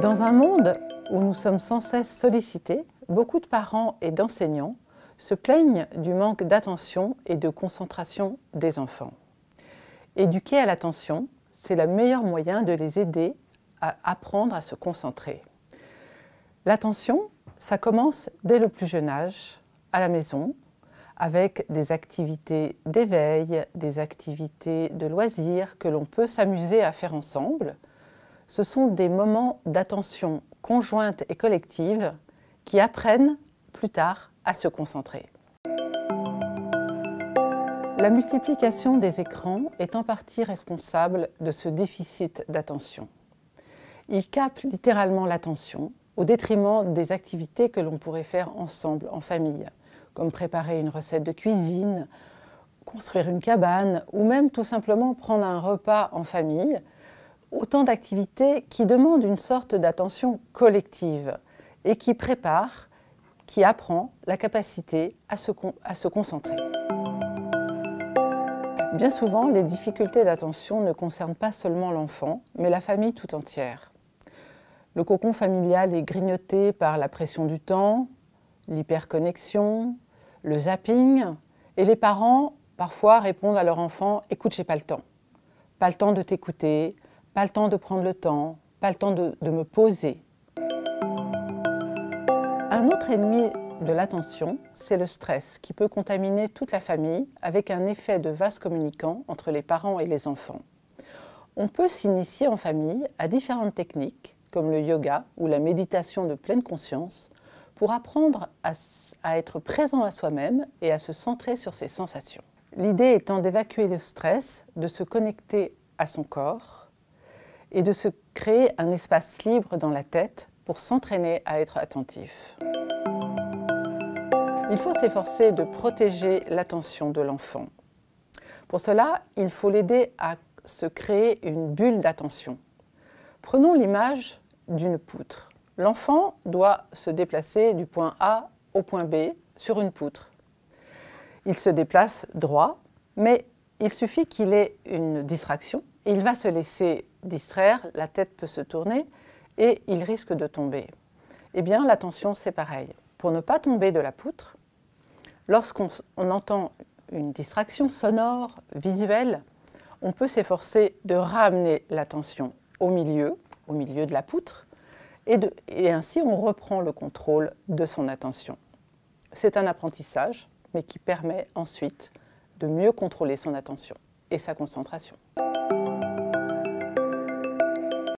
Dans un monde où nous sommes sans cesse sollicités, beaucoup de parents et d'enseignants se plaignent du manque d'attention et de concentration des enfants. Éduquer à l'attention, c'est le meilleur moyen de les aider à apprendre à se concentrer. L'attention, ça commence dès le plus jeune âge, à la maison, avec des activités d'éveil, des activités de loisirs que l'on peut s'amuser à faire ensemble. Ce sont des moments d'attention conjointe et collective qui apprennent plus tard à se concentrer. La multiplication des écrans est en partie responsable de ce déficit d'attention. Ils captent littéralement l'attention au détriment des activités que l'on pourrait faire ensemble en famille, comme préparer une recette de cuisine, construire une cabane ou même tout simplement prendre un repas en famille. Autant d'activités qui demandent une sorte d'attention collective et qui préparent, qui apprend la capacité à se concentrer. Bien souvent, les difficultés d'attention ne concernent pas seulement l'enfant, mais la famille tout entière. Le cocon familial est grignoté par la pression du temps, l'hyperconnexion, le zapping, et les parents, parfois, répondent à leur enfant « Écoute, j'ai pas le temps. Pas le temps de t'écouter, pas le temps de prendre le temps, pas le temps de me poser. » Un autre ennemi de l'attention, c'est le stress, qui peut contaminer toute la famille avec un effet de vase communicant entre les parents et les enfants. On peut s'initier en famille à différentes techniques, comme le yoga ou la méditation de pleine conscience, pour apprendre à être présent à soi-même et à se centrer sur ses sensations. L'idée étant d'évacuer le stress, de se connecter à son corps, et de se créer un espace libre dans la tête pour s'entraîner à être attentif. Il faut s'efforcer de protéger l'attention de l'enfant. Pour cela, il faut l'aider à se créer une bulle d'attention. Prenons l'image d'une poutre. L'enfant doit se déplacer du point A au point B sur une poutre. Il se déplace droit, mais il suffit qu'il ait une distraction. Il va se laisser distraire, la tête peut se tourner et il risque de tomber. Eh bien, l'attention, c'est pareil. Pour ne pas tomber de la poutre, lorsqu'on entend une distraction sonore, visuelle, on peut s'efforcer de ramener l'attention au milieu de la poutre, et ainsi on reprend le contrôle de son attention. C'est un apprentissage, mais qui permet ensuite de mieux contrôler son attention et sa concentration.